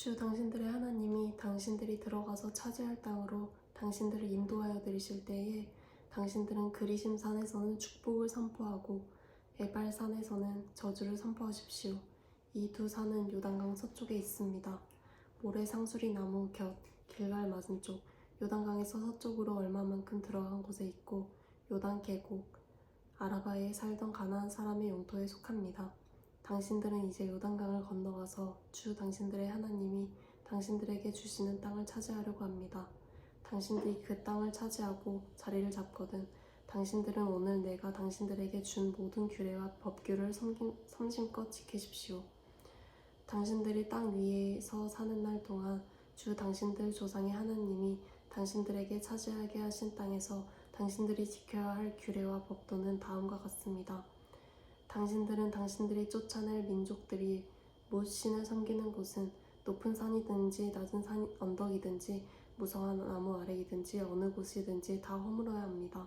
주 당신들의 하나님이 당신들이 들어가서 차지할 땅으로 당신들을 인도하여 들이실 때에 당신들은 그리심 산에서는 축복을 선포하고 에발 산에서는 저주를 선포하십시오. 이 두 산은 요단강 서쪽에 있습니다. 모래 상수리 나무 곁 길갈 맞은쪽 요단강에서 서쪽으로 얼마만큼 들어간 곳에 있고 요단 계곡 아라바에 살던 가나안 사람의 영토에 속합니다. 당신들은 이제 요단강을 건너가서 주 당신들의 하나님이 당신들에게 주시는 땅을 차지하려고 합니다. 당신들이 그 땅을 차지하고 자리를 잡거든 당신들은 오늘 내가 당신들에게 준 모든 규례와 법규를 섬심껏 지키십시오. 당신들이 땅 위에서 사는 날 동안 주 당신들 조상의 하나님이 당신들에게 차지하게 하신 땅에서 당신들이 지켜야 할 규례와 법도는 다음과 같습니다. 당신들은 당신들이 쫓아낼 민족들이 못 신을 섬기는 곳은 높은 산이든지 낮은 언덕이든지 무성한 나무 아래이든지 어느 곳이든지 다 허물어야 합니다.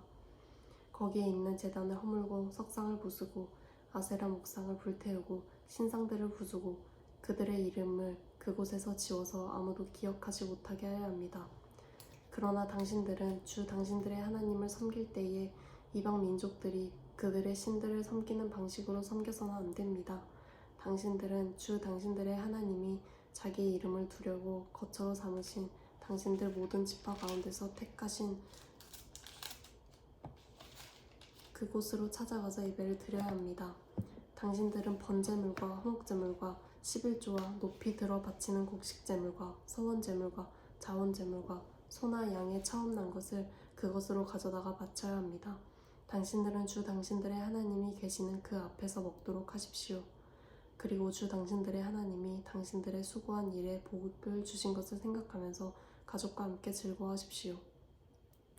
거기에 있는 제단을 허물고 석상을 부수고 아세라 목상을 불태우고 신상들을 부수고 그들의 이름을 그곳에서 지워서 아무도 기억하지 못하게 해야 합니다. 그러나 당신들은 주 당신들의 하나님을 섬길 때에 이방 민족들이 그들의 신들을 섬기는 방식으로 섬겨서는 안 됩니다. 당신들은 주 당신들의 하나님이 자기의 이름을 두려고 거처로 삼으신 당신들 모든 지파 가운데서 택하신 그곳으로 찾아가서 예배를 드려야 합니다. 당신들은 번제물과 화목제물과 11조와 높이 들어 바치는 곡식제물과 서원제물과 자원제물과 소나 양의 처음 난 것을 그것으로 가져다가 바쳐야 합니다. 당신들은 주 당신들의 하나님이 계시는 그 앞에서 먹도록 하십시오. 그리고 주 당신들의 하나님이 당신들의 수고한 일에 복을 주신 것을 생각하면서 가족과 함께 즐거워하십시오.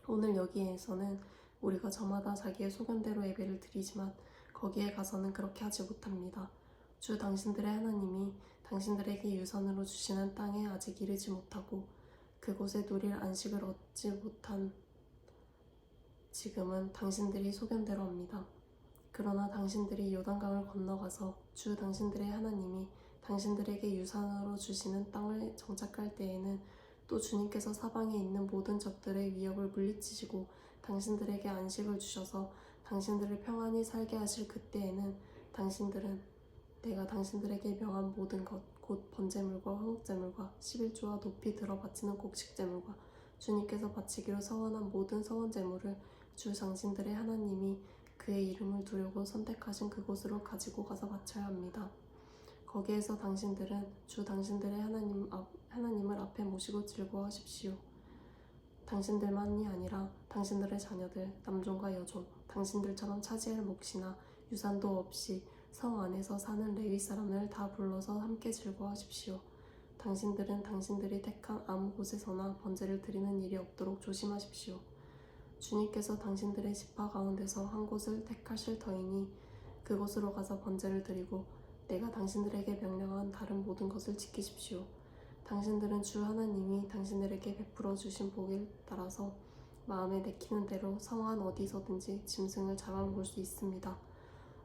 오늘 여기에서는 우리가 저마다 자기의 소견대로 예배를 드리지만 거기에 가서는 그렇게 하지 못합니다. 주 당신들의 하나님이 당신들에게 유산으로 주시는 땅에 아직 이르지 못하고 그곳에 누릴 안식을 얻지 못한 지금은 당신들이 소견대로 합니다. 그러나 당신들이 요단강을 건너가서 주 당신들의 하나님이 당신들에게 유산으로 주시는 땅을 정착할 때에는 또 주님께서 사방에 있는 모든 적들의 위협을 물리치시고 당신들에게 안식을 주셔서 당신들을 평안히 살게 하실 그때에는 당신들은 내가 당신들에게 명한 모든 것 곧 번제물과 화목제물과 11조와 높이 들어 바치는 곡식제물과 주님께서 바치기로 서원한 모든 서원제물을 주 당신들의 하나님이 그의 이름을 두려고 선택하신 그곳으로 가지고 가서 바쳐야 합니다. 거기에서 당신들은 주 당신들의 하나님을 앞에 모시고 즐거워하십시오. 당신들만이 아니라 당신들의 자녀들, 남종과 여종, 당신들처럼 차지할 몫이나 유산도 없이 성 안에서 사는 레위 사람을 다 불러서 함께 즐거워하십시오. 당신들은 당신들이 택한 아무 곳에서나 번제를 드리는 일이 없도록 조심하십시오. 주님께서 당신들의 지파 가운데서 한 곳을 택하실 터이니 그곳으로 가서 번제를 드리고 내가 당신들에게 명령한 다른 모든 것을 지키십시오. 당신들은 주 하나님이 당신들에게 베풀어 주신 복에 따라서 마음에 내키는 대로 성 안 어디서든지 짐승을 잡아먹을 수 있습니다.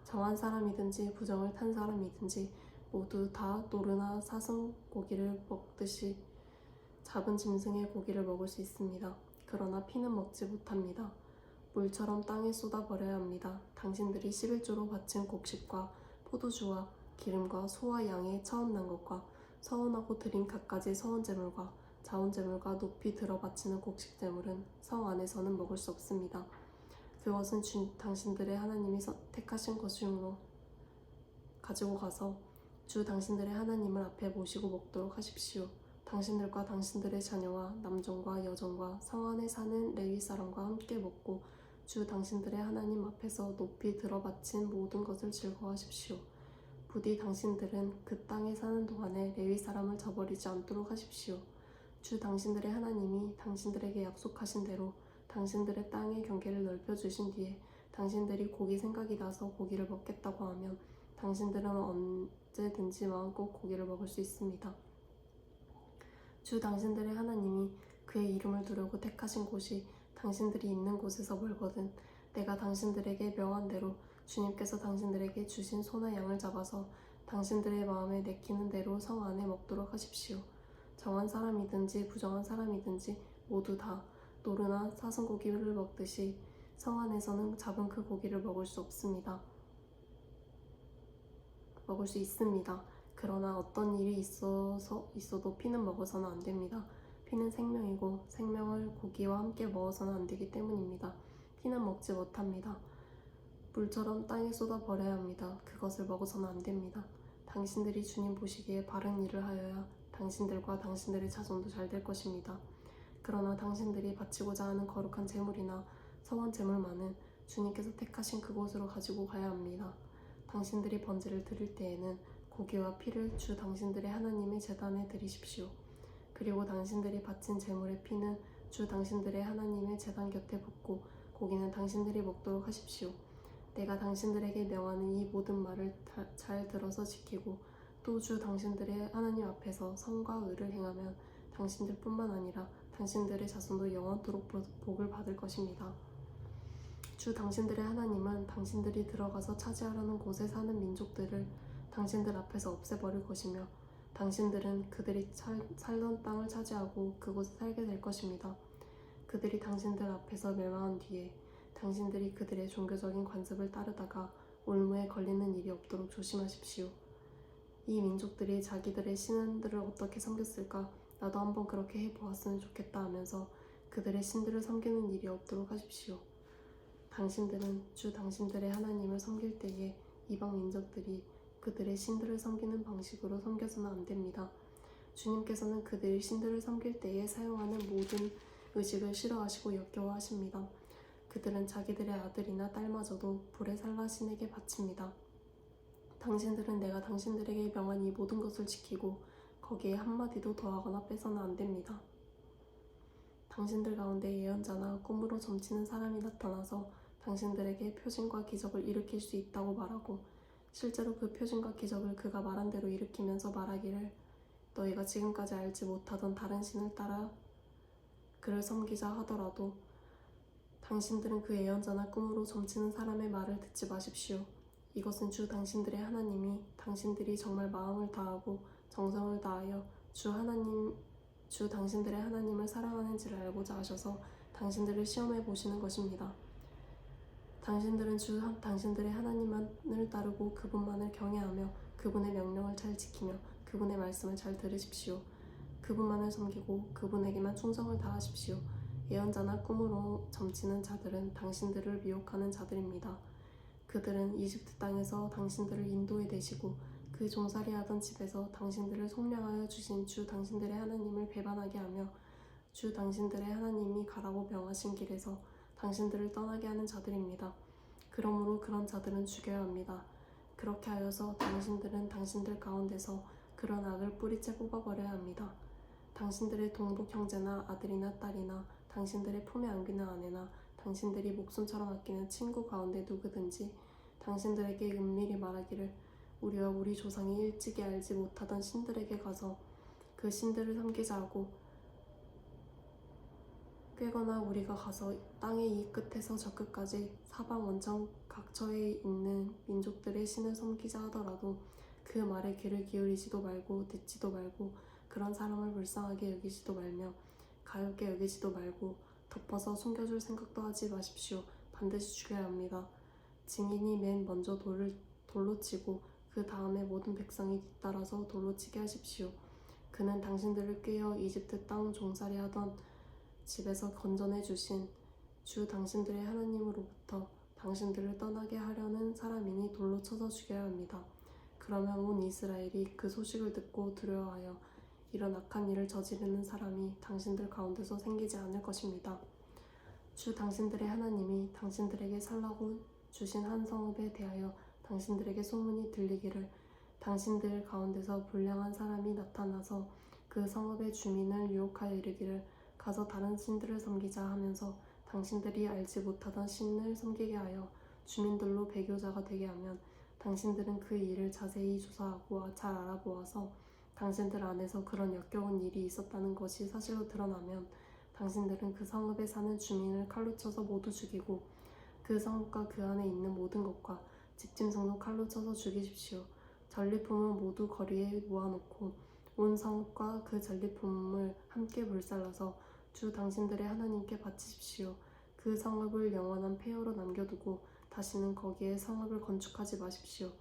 정한 사람이든지 부정을 탄 사람이든지 모두 다 노르나 사슴 고기를 먹듯이 잡은 짐승의 고기를 먹을 수 있습니다. 그러나 피는 먹지 못합니다. 물처럼 땅에 쏟아버려야 합니다. 당신들이 11조로 바친 곡식과 포도주와 기름과 소와 양의 처음 난 것과 서원하고 드린 갖가지 서원제물과 자원제물과 높이 들어 바치는 곡식제물은 성 안에서는 먹을 수 없습니다. 그것은 당신들의 하나님이 택하신 것이므로 가지고 가서 주 당신들의 하나님을 앞에 모시고 먹도록 하십시오. 당신들과 당신들의 자녀와 남종과 여종과 성 안에 사는 레위 사람과 함께 먹고 주 당신들의 하나님 앞에서 높이 들어 바친 모든 것을 즐거워하십시오. 부디 당신들은 그 땅에 사는 동안에 레위 사람을 저버리지 않도록 하십시오. 주 당신들의 하나님이 당신들에게 약속하신 대로 당신들의 땅의 경계를 넓혀주신 뒤에 당신들이 고기 생각이 나서 고기를 먹겠다고 하면 당신들은 언제든지 마음껏 고기를 먹을 수 있습니다. 주 당신들의 하나님이 그의 이름을 두려고 택하신 곳이 당신들이 있는 곳에서 멀거든 내가 당신들에게 명한 대로 주님께서 당신들에게 주신 소나 양을 잡아서 당신들의 마음에 내키는 대로 성 안에 먹도록 하십시오. 정한 사람이든지 부정한 사람이든지 모두 다 노루나 사슴고기를 먹듯이 성 안에서는 잡은 그 고기를 먹을 수 있습니다. 그러나 어떤 일이 있어도 피는 먹어서는 안 됩니다. 피는 생명이고 생명을 고기와 함께 먹어서는 안 되기 때문입니다. 피는 먹지 못합니다. 물처럼 땅에 쏟아 버려야 합니다. 그것을 먹어서는 안 됩니다. 당신들이 주님 보시기에 바른 일을 하여야 당신들과 당신들의 자손도 잘 될 것입니다. 그러나 당신들이 바치고자 하는 거룩한 제물이나 성원 제물만은 주님께서 택하신 그곳으로 가지고 가야 합니다. 당신들이 번제를 드릴 때에는 고기와 피를 주 당신들의 하나님의 제단에 드리십시오. 그리고 당신들이 바친 제물의 피는 주 당신들의 하나님의 제단 곁에 붓고 고기는 당신들이 먹도록 하십시오. 내가 당신들에게 명하는 이 모든 말을 잘 들어서 지키고 또 주 당신들의 하나님 앞에서 선과 의를 행하면 당신들뿐만 아니라 당신들의 자손도 영원토록 복을 받을 것입니다. 주 당신들의 하나님은 당신들이 들어가서 차지하려는 곳에 사는 민족들을 당신들 앞에서 없애버릴 것이며 당신들은 그들이 살던 땅을 차지하고 그곳에 살게 될 것입니다. 그들이 당신들 앞에서 멸망한 뒤에 당신들이 그들의 종교적인 관습을 따르다가 올무에 걸리는 일이 없도록 조심하십시오. 이 민족들이 자기들의 신들을 어떻게 섬겼을까? 나도 한번 그렇게 해보았으면 좋겠다 하면서 그들의 신들을 섬기는 일이 없도록 하십시오. 당신들은 주 당신들의 하나님을 섬길 때에 이방 민족들이 그들의 신들을 섬기는 방식으로 섬겨서는 안 됩니다. 주님께서는 그들의 신들을 섬길 때에 사용하는 모든 의식을 싫어하시고 역겨워하십니다. 그들은 자기들의 아들이나 딸마저도 불에 살라 신에게 바칩니다. 당신들은 내가 당신들에게 명한 이 모든 것을 지키고 거기에 한마디도 더하거나 빼서는 안 됩니다. 당신들 가운데 예언자나 꿈으로 점치는 사람이 나타나서 당신들에게 표징과 기적을 일으킬 수 있다고 말하고 실제로 그 표징과 기적을 그가 말한 대로 일으키면서 말하기를 너희가 지금까지 알지 못하던 다른 신을 따라 그를 섬기자 하더라도 당신들은 그 예언자나 꿈으로 점치는 사람의 말을 듣지 마십시오. 이것은 주 당신들의 하나님이 당신들이 정말 마음을 다하고 정성을 다하여 주 당신들의 하나님을 사랑하는지를 알고자 하셔서 당신들을 시험해 보시는 것입니다. 당신들은 주 당신들의 하나님만을 따르고 그분만을 경외하며 그분의 명령을 잘 지키며 그분의 말씀을 잘 들으십시오. 그분만을 섬기고 그분에게만 충성을 다하십시오. 예언자나 꿈으로 점치는 자들은 당신들을 미혹하는 자들입니다. 그들은 이집트 땅에서 당신들을 인도해 내시고 그 종살이하던 집에서 당신들을 속량하여 주신 주 당신들의 하나님을 배반하게 하며 주 당신들의 하나님이 가라고 명하신 길에서 당신들을 떠나게 하는 자들입니다. 그러므로 그런 자들은 죽여야 합니다. 그렇게 하여서 당신들은 당신들 가운데서 그런 악을 뿌리째 뽑아버려야 합니다. 당신들의 동복 형제나 아들이나 딸이나 당신들의 품에 안기는 아내나 당신들이 목숨처럼 아끼는 친구 가운데 누구든지 당신들에게 은밀히 말하기를 우리와 우리 조상이 일찍이 알지 못하던 신들에게 가서 그 신들을 섬기자 하고 꾀거나 우리가 가서 땅의 이 끝에서 저 끝까지 사방 원천 각처에 있는 민족들의 신을 섬기자 하더라도 그 말에 귀를 기울이지도 말고 듣지도 말고 그런 사람을 불쌍하게 여기지도 말며 가엾게 여기지도 말고 덮어서 숨겨줄 생각도 하지 마십시오. 반드시 죽여야 합니다. 증인이 맨 먼저 돌로 치고 그 다음에 모든 백성이 뒤따라서 돌로 치게 하십시오. 그는 당신들을 꾀어 이집트 땅 종살이 하던 집에서 건져내 주신 주 당신들의 하나님으로부터 당신들을 떠나게 하려는 사람이니 돌로 쳐서 죽여야 합니다. 그러면 온 이스라엘이 그 소식을 듣고 두려워하여 이런 악한 일을 저지르는 사람이 당신들 가운데서 생기지 않을 것입니다. 주 당신들의 하나님이 당신들에게 살라고 주신 한 성읍에 대하여 당신들에게 소문이 들리기를 당신들 가운데서 불량한 사람이 나타나서 그 성읍의 주민을 유혹하여 이르기를 가서 다른 신들을 섬기자 하면서 당신들이 알지 못하던 신을 섬기게 하여 주민들로 배교자가 되게 하면 당신들은 그 일을 자세히 조사하고 잘 알아보아서 당신들 안에서 그런 역겨운 일이 있었다는 것이 사실로 드러나면 당신들은 그 성읍에 사는 주민을 칼로 쳐서 모두 죽이고 그 성읍과 그 안에 있는 모든 것과 집짐승도 칼로 쳐서 죽이십시오. 전리품은 모두 거리에 모아놓고 온 성읍과 그 전리품을 함께 불살라서 주 당신들의 하나님께 바치십시오. 그 성읍을 영원한 폐허로 남겨두고 다시는 거기에 성읍을 건축하지 마십시오.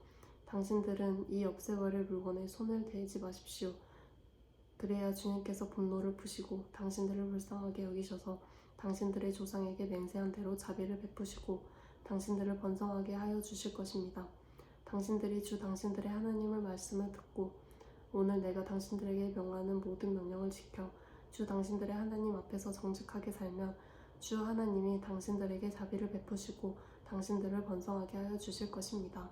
당신들은 이 없애버릴 물건에 손을 대지 마십시오. 그래야 주님께서 분노를 푸시고 당신들을 불쌍하게 여기셔서 당신들의 조상에게 맹세한 대로 자비를 베푸시고 당신들을 번성하게 하여 주실 것입니다. 당신들이 주 당신들의 하나님의 말씀을 듣고 오늘 내가 당신들에게 명하는 모든 명령을 지켜 주 당신들의 하나님 앞에서 정직하게 살면 주 하나님이 당신들에게 자비를 베푸시고 당신들을 번성하게 하여 주실 것입니다.